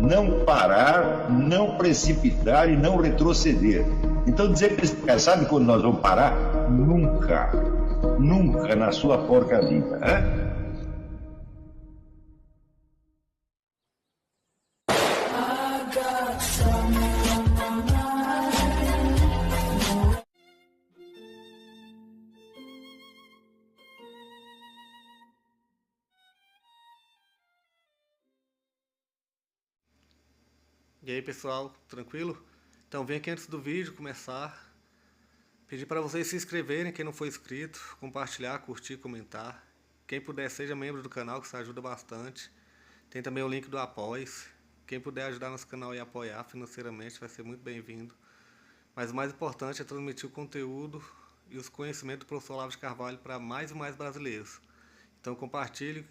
não parar, não precipitar e não retroceder. Então dizer para esse cara, sabe quando nós vamos parar? Nunca. Nunca na sua porca vida. Né? E aí pessoal, tranquilo? Então vem aqui antes do vídeo começar, pedir para vocês se inscreverem, quem não for inscrito, compartilhar, curtir, comentar. Quem puder seja membro do canal, que isso ajuda bastante. Tem também o link do Apoia-se. Quem puder ajudar nosso canal e apoiar financeiramente vai ser muito bem-vindo. Mas o mais importante é transmitir o conteúdo e os conhecimentos do professor Olavo de Carvalho para mais e mais brasileiros. Então compartilhe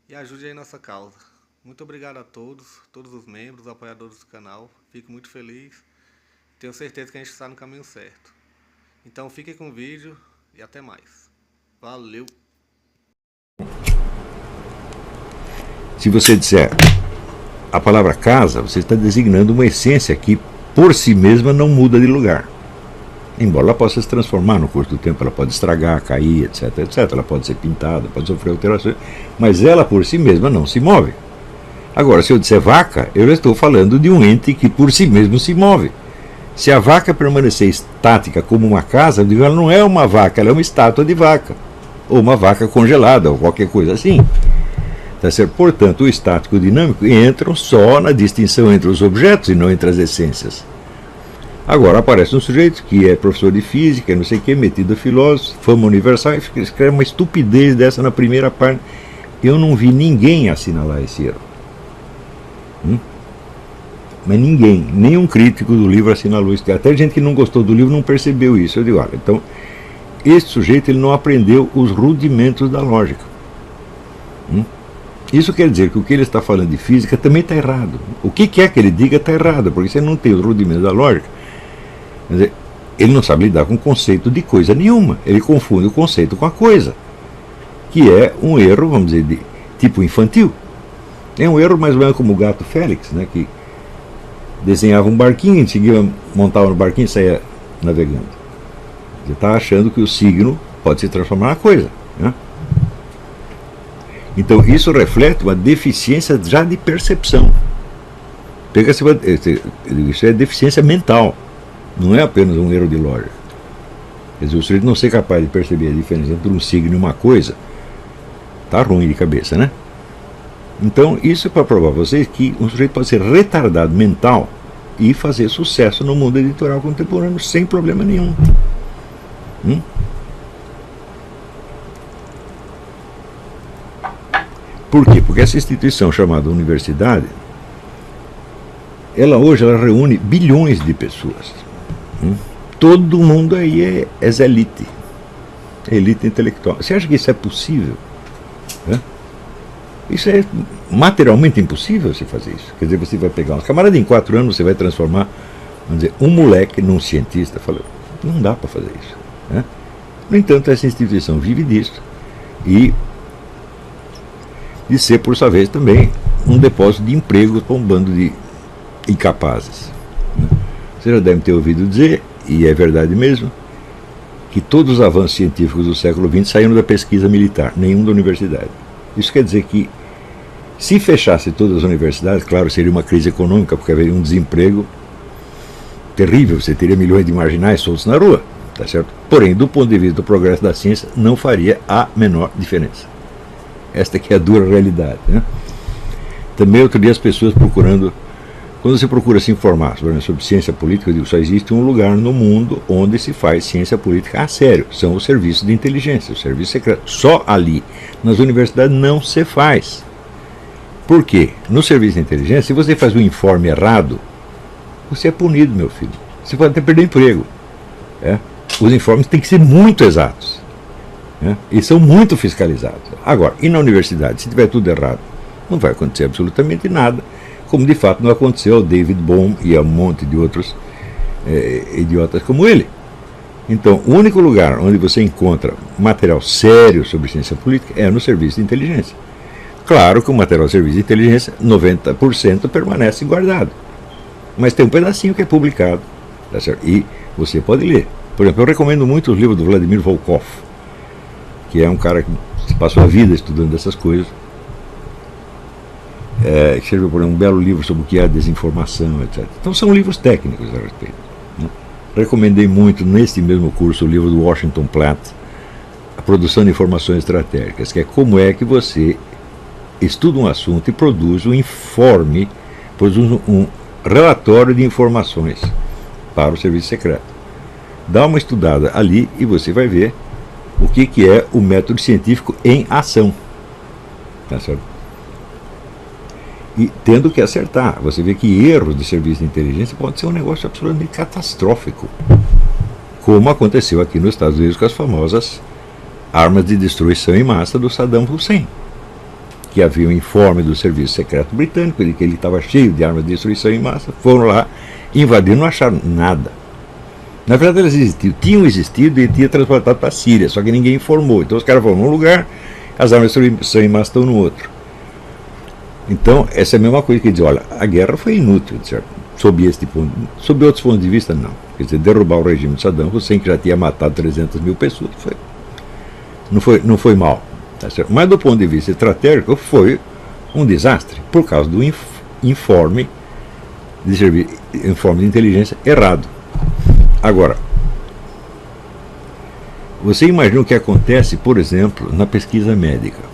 e ajude aí nossa causa. Muito obrigado a todos os membros, apoiadores do canal. Fico muito feliz. Tenho certeza que a gente está no caminho certo. Então fiquem com o vídeo e até mais. Valeu! Se você disser a palavra casa, você está designando uma essência que por si mesma não muda de lugar. Embora ela possa se transformar no curso do tempo, ela pode estragar, cair, etc, etc. Ela pode ser pintada, pode sofrer alterações, mas ela por si mesma não se move. Agora, se eu disser vaca, eu já estou falando de um ente que por si mesmo se move. Se a vaca permanecer estática como uma casa, eu digo, ela não é uma vaca, ela é uma estátua de vaca. Ou uma vaca congelada, ou qualquer coisa assim. Tá certo? Portanto, o estático e o dinâmico entram só na distinção entre os objetos e não entre as essências. Agora aparece um sujeito que é professor de física, não sei o que, metido a filósofo, fama universal, e escreve uma estupidez dessa na primeira parte. Eu não vi ninguém assinalar esse erro. Mas ninguém, nenhum crítico do livro assinalou isso. Até gente que não gostou do livro não percebeu isso. Eu digo, olha, então, esse sujeito ele não aprendeu os rudimentos da lógica. Isso quer dizer que o que ele está falando de física também está errado. O que quer que ele diga está errado, porque você não tem os rudimentos da lógica. Quer dizer, ele não sabe lidar com o conceito de coisa nenhuma. Ele confunde o conceito com a coisa, que é um erro, vamos dizer, de tipo infantil. É um erro mais ou menos como o gato Félix, né, que desenhava um barquinho, em seguida montava no barquinho e saía navegando. Você está achando que o signo pode se transformar na coisa. Né? Então isso reflete uma deficiência já de percepção. Isso é deficiência mental, não é apenas um erro de lógica. Quer dizer, o sujeito não ser capaz de perceber a diferença entre um signo e uma coisa, está ruim de cabeça, né? Então, isso é para provar a vocês que um sujeito pode ser retardado mental e fazer sucesso no mundo editorial contemporâneo sem problema nenhum. Por quê? Porque essa instituição chamada universidade, ela hoje reúne bilhões de pessoas. Todo mundo aí é elite. Elite intelectual. Você acha que isso é possível? Isso é materialmente impossível você fazer isso. Quer dizer, você vai pegar uns camaradas em 4 anos, você vai transformar, vamos dizer, um moleque num cientista. Não dá para fazer isso. Né? No entanto, essa instituição vive disso. E de ser, por sua vez, também um depósito de empregos para um bando de incapazes. Você já deve ter ouvido dizer, e é verdade mesmo, que todos os avanços científicos do século XX saíram da pesquisa militar, nenhum da universidade. Isso quer dizer que, se fechasse todas as universidades, claro, seria uma crise econômica, porque haveria um desemprego terrível, você teria milhões de marginais soltos na rua, tá certo? Porém, do ponto de vista do progresso da ciência, não faria a menor diferença. Esta que é a dura realidade. Né? Também, outro dia, as pessoas procurando, quando você procura se informar sobre ciência política, eu digo, só existe um lugar no mundo onde se faz ciência política a sério, são os serviços de inteligência, os serviços secretos. Só ali. Nas universidades não se faz. Por quê? No serviço de inteligência, se você faz um informe errado, você é punido, meu filho. Você pode até perder emprego. Os informes têm que ser muito exatos. E são muito fiscalizados. Agora, e na universidade, se tiver tudo errado, não vai acontecer absolutamente nada, como de fato não aconteceu ao David Bohm e a um monte de outros idiotas como ele. Então, o único lugar onde você encontra material sério sobre ciência política é no serviço de inteligência. Claro que o material de serviço de inteligência, 90% permanece guardado. Mas tem um pedacinho que é publicado. Tá certo? E você pode ler. Por exemplo, eu recomendo muito os livros do Vladimir Volkov, que é um cara que passou a vida estudando essas coisas. Escreveu, por exemplo, um belo livro sobre o que é a desinformação, etc. Então são livros técnicos a respeito. Né? Recomendei muito neste mesmo curso o livro do Washington Platt, A Produção de Informações Estratégicas, que é como é que você estuda um assunto e produz um informe, produz um relatório de informações para o serviço secreto. Dá uma estudada ali e você vai ver o que é o método científico em ação. Tá certo? E tendo que acertar. Você vê que erros de serviço de inteligência pode ser um negócio absolutamente catastrófico, como aconteceu aqui nos Estados Unidos com as famosas armas de destruição em massa do Saddam Hussein, que havia um informe do serviço secreto britânico de que ele estava cheio de armas de destruição em massa. Foram lá, invadiram, não acharam nada. Na verdade elas existiam, tinham existido e tinham transportado para a Síria, só que ninguém informou. Então os caras foram num lugar, as armas de destruição em massa estão no outro. Então, essa é a mesma coisa que diz, olha, a guerra foi inútil, certo? Sob outros pontos de vista, não. Quer dizer, derrubar o regime de Saddam Hussein, que já tinha matado 300 mil pessoas, não foi mal. Tá certo? Mas do ponto de vista estratégico, foi um desastre, por causa do informe de inteligência errado. Agora, você imagina o que acontece, por exemplo, na pesquisa médica.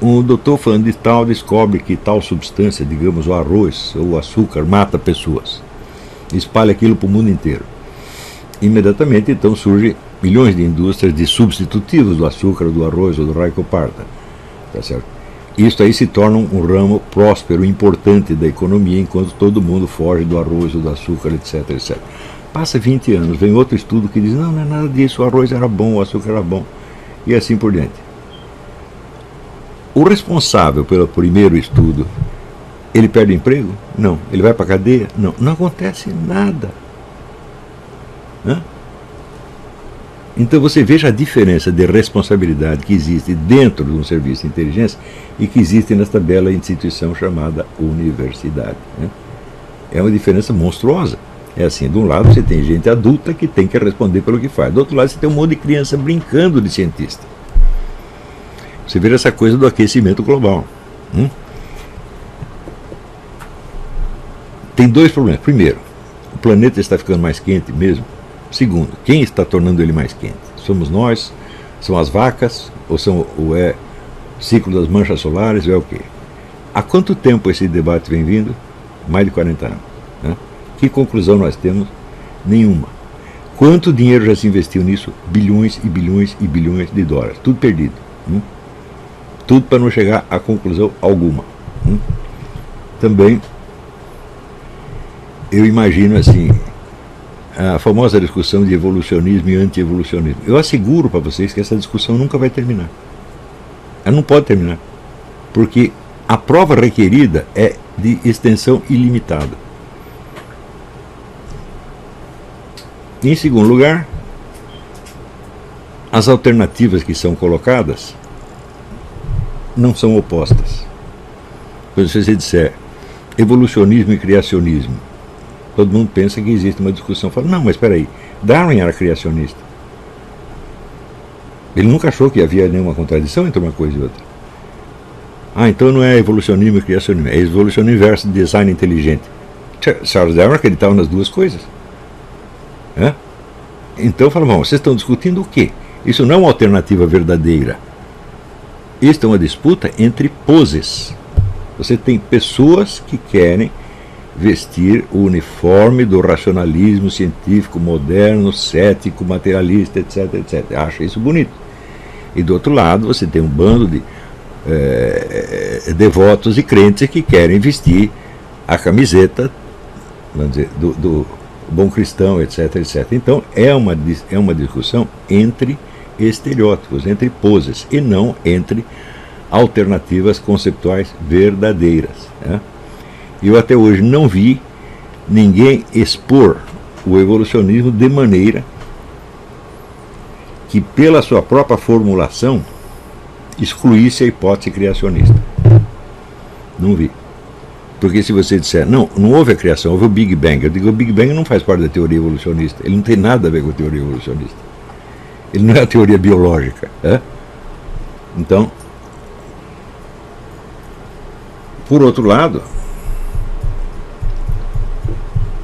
Um doutor falando de tal descobre que tal substância, digamos o arroz ou o açúcar, mata pessoas. Espalha aquilo para o mundo inteiro. Imediatamente, então, surgem milhões de indústrias de substitutivos do açúcar, do arroz ou do Raicoparta. Tá certo? Isso aí se torna um ramo próspero, importante da economia, enquanto todo mundo foge do arroz ou do açúcar, etc, etc. Passa 20 anos, vem outro estudo que diz, não é nada disso, o arroz era bom, o açúcar era bom, e assim por diante. O responsável pelo primeiro estudo, ele perde emprego? Não. Ele vai para a cadeia? Não. Não acontece nada. Hã? Então você veja a diferença de responsabilidade que existe dentro de um serviço de inteligência e que existe nesta bela instituição chamada universidade. Né? É uma diferença monstruosa. É assim, de um lado você tem gente adulta que tem que responder pelo que faz. Do outro lado você tem um monte de criança brincando de cientista. Você vê essa coisa do aquecimento global. Tem dois problemas. Primeiro, o planeta está ficando mais quente mesmo. Segundo, quem está tornando ele mais quente? Somos nós? São as vacas? Ou é o ciclo das manchas solares? Ou é o quê? Há quanto tempo esse debate vem vindo? Mais de 40 anos. Né? Que conclusão nós temos? Nenhuma. Quanto dinheiro já se investiu nisso? Bilhões e bilhões e bilhões de dólares. Tudo perdido. Tudo para não chegar a conclusão alguma. Também, eu imagino assim, a famosa discussão de evolucionismo e anti-evolucionismo. Eu asseguro para vocês que essa discussão nunca vai terminar. Ela não pode terminar. Porque a prova requerida é de extensão ilimitada. Em segundo lugar, as alternativas que são colocadas não são opostas. Se você disser evolucionismo e criacionismo, todo mundo pensa que existe uma discussão. Fala, não, mas espera aí, Darwin era criacionista. Ele nunca achou que havia nenhuma contradição entre uma coisa e outra. Então não é evolucionismo e criacionismo, é evolucionismo versus design inteligente. Charles Darwin acreditava nas duas coisas. Então fala, bom, vocês estão discutindo o quê? Isso não é uma alternativa verdadeira. Isto é uma disputa entre poses. Você tem pessoas que querem vestir o uniforme do racionalismo científico moderno, cético, materialista, etc, etc. Acha isso bonito. E do outro lado você tem um bando de devotos e crentes que querem vestir a camiseta, vamos dizer, do bom cristão, etc, etc. Então é uma discussão entre estereótipos, entre poses, e não entre alternativas conceptuais verdadeiras. Né? Eu até hoje não vi ninguém expor o evolucionismo de maneira que, pela sua própria formulação, excluísse a hipótese criacionista. Não vi. Porque se você disser, não houve a criação, houve o Big Bang. Eu digo, o Big Bang não faz parte da teoria evolucionista. Ele não tem nada a ver com a teoria evolucionista. Ele não é a teoria biológica. Então, por outro lado,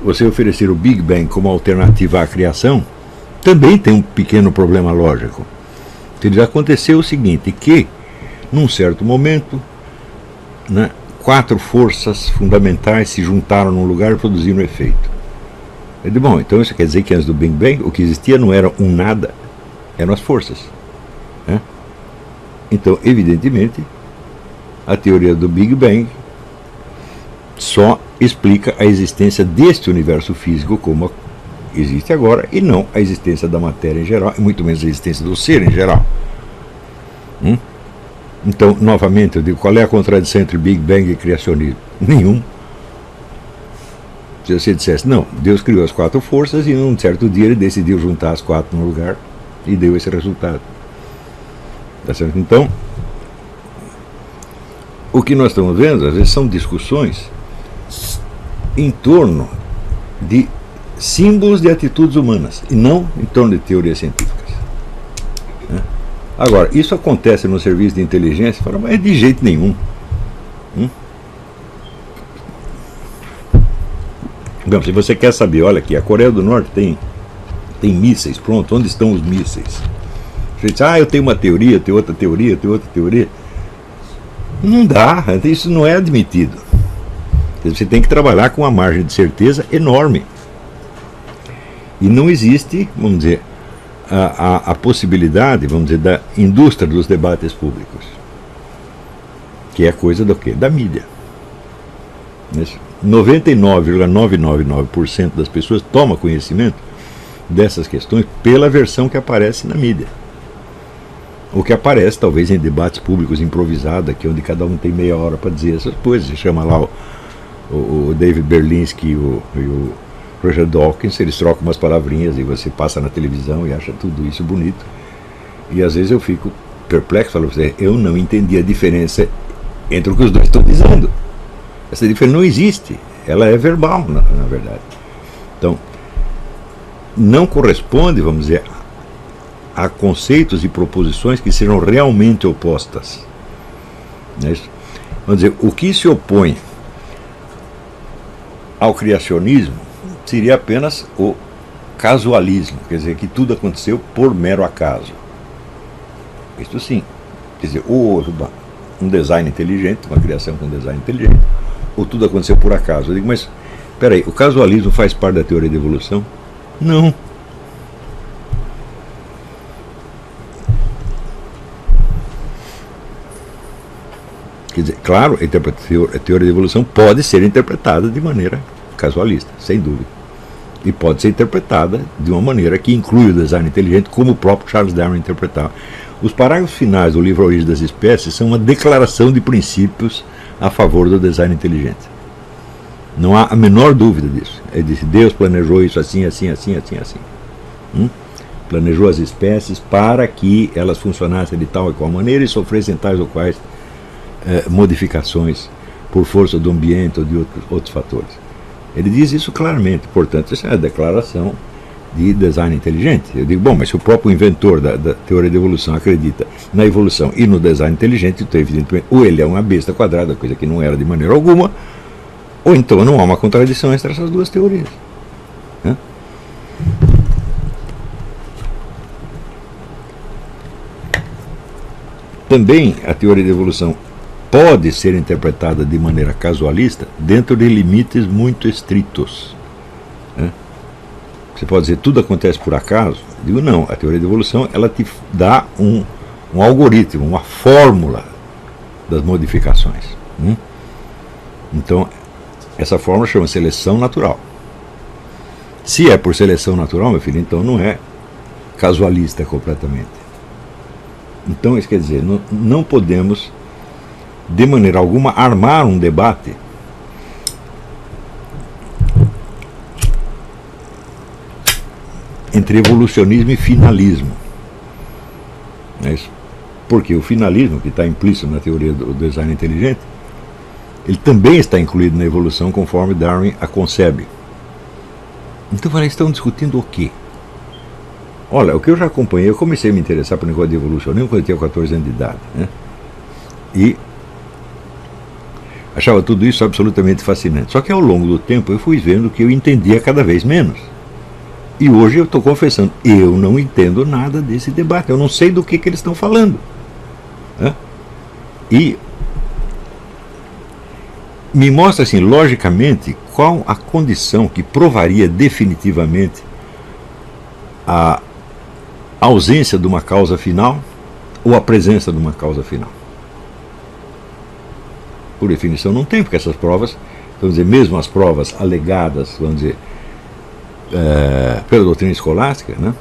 você oferecer o Big Bang como alternativa à criação também tem um pequeno problema lógico. Aconteceu o seguinte, que num certo momento, né, 4 forças fundamentais se juntaram num lugar e produziram um efeito. Eu digo, bom, então isso quer dizer que antes do Big Bang o que existia não era um nada, eram as forças. Né? Então, evidentemente, a teoria do Big Bang só explica a existência deste universo físico como existe agora, e não a existência da matéria em geral, e muito menos a existência do ser em geral. Então, novamente, eu digo, qual é a contradição entre Big Bang e criacionismo? Nenhum. Se você dissesse, não, Deus criou as 4 forças e num certo dia ele decidiu juntar as 4 no lugar e deu esse resultado. Tá certo? Então, o que nós estamos vendo, às vezes, são discussões em torno de símbolos de atitudes humanas e não em torno de teorias científicas. Agora, isso acontece no serviço de inteligência, fala, mas de jeito nenhum. Bom, se você quer saber, olha aqui, a Coreia do Norte tem mísseis, pronto, onde estão os mísseis? Você diz, eu tenho uma teoria, tenho outra teoria, tenho outra teoria. Não dá, isso não é admitido. Você tem que trabalhar com uma margem de certeza enorme. E não existe, vamos dizer, a possibilidade, vamos dizer, da indústria dos debates públicos, que é coisa do quê? Da mídia. 99,999% das pessoas toma conhecimento dessas questões pela versão que aparece na mídia. O que aparece, talvez, em debates públicos improvisados, aqui onde cada um tem meia hora para dizer essas coisas. Você chama lá o David Berlinski e o Roger Dawkins, eles trocam umas palavrinhas e você passa na televisão e acha tudo isso bonito. E às vezes eu fico perplexo, falo para você, eu não entendi a diferença entre o que os dois estão dizendo. Essa diferença não existe, ela é verbal, na verdade. Então, não corresponde, vamos dizer, a conceitos e proposições que sejam realmente opostas. Não é isso? Vamos dizer, o que se opõe ao criacionismo seria apenas o casualismo, quer dizer, que tudo aconteceu por mero acaso. Isso sim. Quer dizer, ou um design inteligente, uma criação com design inteligente, ou tudo aconteceu por acaso. Eu digo, mas, peraí, o casualismo faz parte da teoria da evolução? Não. Quer dizer, claro, a teoria da evolução pode ser interpretada de maneira casualista, sem dúvida. E pode ser interpretada de uma maneira que inclui o design inteligente, como o próprio Charles Darwin interpretava. Os parágrafos finais do livro A Origem das Espécies são uma declaração de princípios a favor do design inteligente. Não há a menor dúvida disso. Ele disse, Deus planejou isso assim, assim, assim, assim, assim. Planejou as espécies para que elas funcionassem de tal e qual maneira e sofressem tais ou quais modificações por força do ambiente ou de outros fatores. Ele diz isso claramente, portanto, isso é a declaração de design inteligente. Eu digo, bom, mas se o próprio inventor da teoria da evolução acredita na evolução e no design inteligente, então evidentemente ou ele é uma besta quadrada, coisa que não era de maneira alguma, ou então não há uma contradição entre essas duas teorias. Também a teoria da evolução pode ser interpretada de maneira casualista dentro de limites muito estritos. Você pode dizer tudo acontece por acaso? Eu digo não, a teoria da evolução ela te dá um algoritmo, uma fórmula das modificações. Então, essa fórmula chama seleção natural. Se é por seleção natural, meu filho, então não é casualista completamente. Então, isso quer dizer, não podemos de maneira alguma armar um debate entre evolucionismo e finalismo. É isso. Porque o finalismo, que está implícito na teoria do design inteligente, ele também está incluído na evolução conforme Darwin a concebe. Então, eles estão discutindo o quê? Olha, o que eu já acompanhei, eu comecei a me interessar por negócio de evolucionismo quando eu tinha 14 anos de idade, né? E achava tudo isso absolutamente fascinante. Só que ao longo do tempo eu fui vendo que eu entendia cada vez menos. E hoje eu estou confessando, eu não entendo nada desse debate, eu não sei do que eles estão falando. Né? E me mostra assim, logicamente, qual a condição que provaria definitivamente a ausência de uma causa final ou a presença de uma causa final. Por definição não tem, porque essas provas, vamos dizer, mesmo as provas alegadas, vamos dizer, pela doutrina escolástica, né,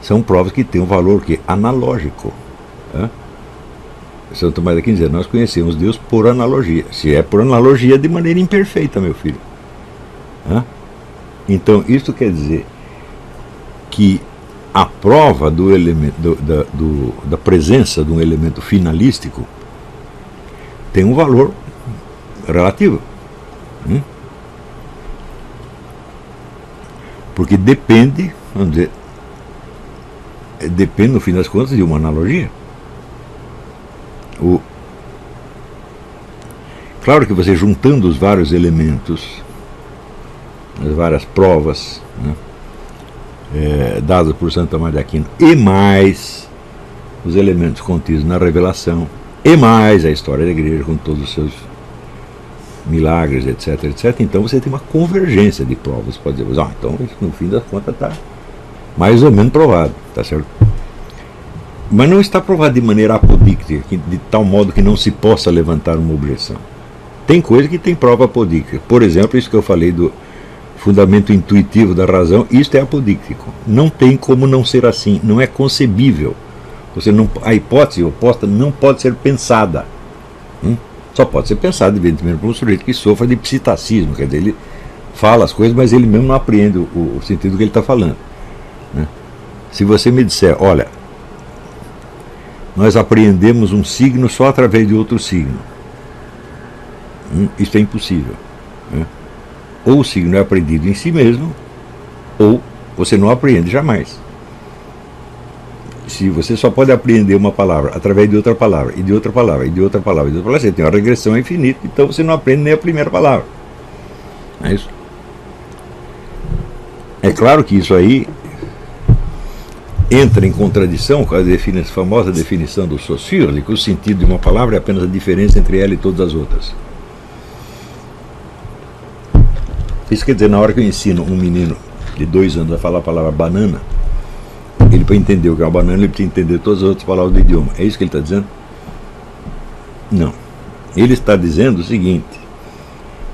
são provas que têm um valor que analógico. Né? São Tomás de Aquino dizia, nós conhecemos Deus por analogia. Se é por analogia, de maneira imperfeita, meu filho. Né? Então, isso quer dizer que a prova do elemento, da presença de um elemento finalístico tem um valor relativo. Porque depende, vamos dizer, depende no fim das contas de uma analogia. Claro que você juntando os vários elementos, as várias provas, né, dadas por Santo Tomás de Aquino, e mais os elementos contidos na revelação, e mais a história da igreja com todos os seus milagres, etc, etc. Então você tem uma convergência de provas. Pode dizer, então no fim das contas está mais ou menos provado, tá certo? Mas não está provado de maneira apodíctica, de tal modo que não se possa levantar uma objeção. Tem coisa que tem prova apodíctica. Por exemplo, isso que eu falei do fundamento intuitivo da razão, isto é apodíctico. Não tem como não ser assim, não é concebível. A hipótese oposta não pode ser pensada. Só pode ser pensada, evidentemente, por um sujeito que sofra de psittacismo, quer dizer, ele fala as coisas, mas ele mesmo não apreende o sentido que ele está falando. Né? Se você me disser, olha, nós apreendemos um signo só através de outro signo, isso é impossível. Né? Ou o signo é aprendido em si mesmo, ou você não apreende jamais. Se você só pode apreender uma palavra através de outra palavra, e de outra palavra, e de outra palavra, e de outra palavra, você tem uma regressão infinita, então você não aprende nem a primeira palavra. É isso. É claro que isso aí entra em contradição com a famosa definição do Saussure, que o sentido de uma palavra é apenas a diferença entre ela e todas as outras. Isso quer dizer, na hora que eu ensino um menino de 2 anos a falar a palavra banana, ele, para entender o que é uma banana, ele precisa entender todas as outras palavras do idioma. É isso que ele está dizendo? Não. Ele está dizendo o seguinte: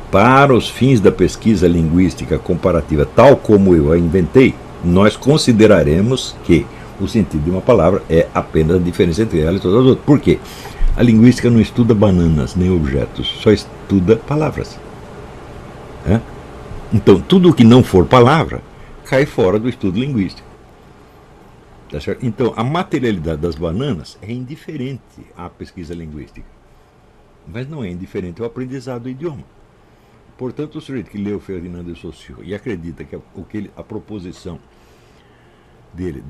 para os fins da pesquisa linguística comparativa, tal como eu a inventei, nós consideraremos que o sentido de uma palavra é apenas a diferença entre ela e todas as outras. Por quê? A linguística não estuda bananas nem objetos, só estuda palavras. Então, tudo o que não for palavra cai fora do estudo linguístico. Tá certo? Então, a materialidade das bananas é indiferente à pesquisa linguística, mas não é indiferente ao aprendizado do idioma. Portanto, o sujeito que leu Ferdinand de Saussure e acredita que a proposição dele,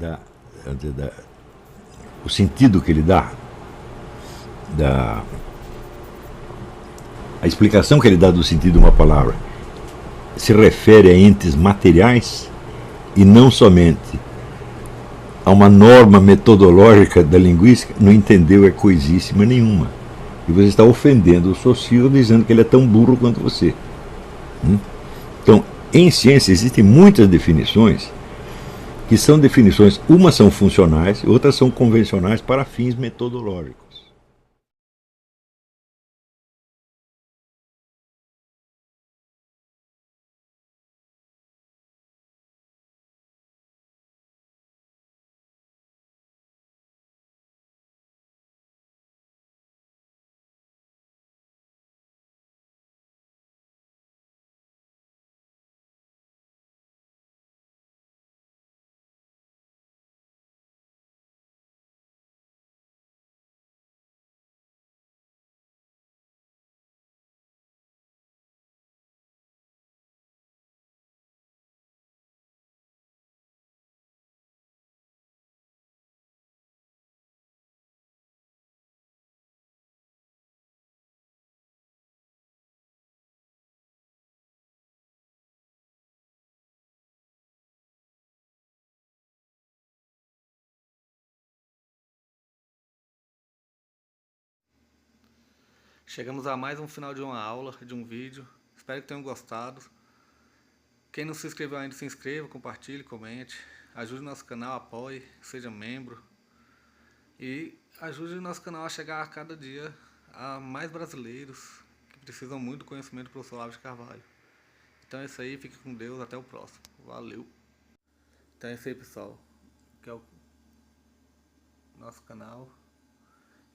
o sentido que ele dá, a explicação que ele dá do sentido de uma palavra, se refere a entes materiais e não somente a uma norma metodológica da linguística, não entendeu coisíssima nenhuma. E você está ofendendo o Saussure dizendo que ele é tão burro quanto você. Então, em ciência existem muitas definições que são definições, umas são funcionais, outras são convencionais para fins metodológicos. Chegamos a mais um final de uma aula, de um vídeo. Espero que tenham gostado. Quem não se inscreveu ainda, se inscreva, compartilhe, comente. Ajude o nosso canal, apoie, seja membro. E ajude o nosso canal a chegar a cada dia a mais brasileiros que precisam muito do conhecimento do professor Olavo de Carvalho. Então é isso aí, fique com Deus, até o próximo. Valeu! Então é isso aí, pessoal. Que é o nosso canal.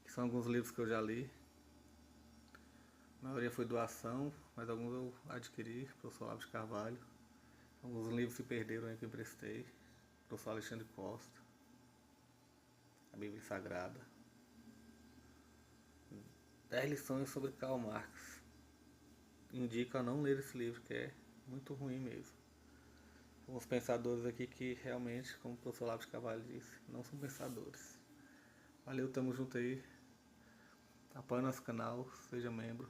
Que são alguns livros que eu já li. A maioria foi doação, mas alguns eu adquiri, professor Olavo de Carvalho. Alguns livros se perderam aí que eu emprestei. Professor Alexandre Costa. A Bíblia Sagrada. 10 lições sobre Karl Marx. Indico a não ler esse livro, que é muito ruim mesmo. Alguns pensadores aqui que realmente, como o professor Olavo de Carvalho disse, não são pensadores. Valeu, tamo junto aí. Apoie nosso canal, seja membro.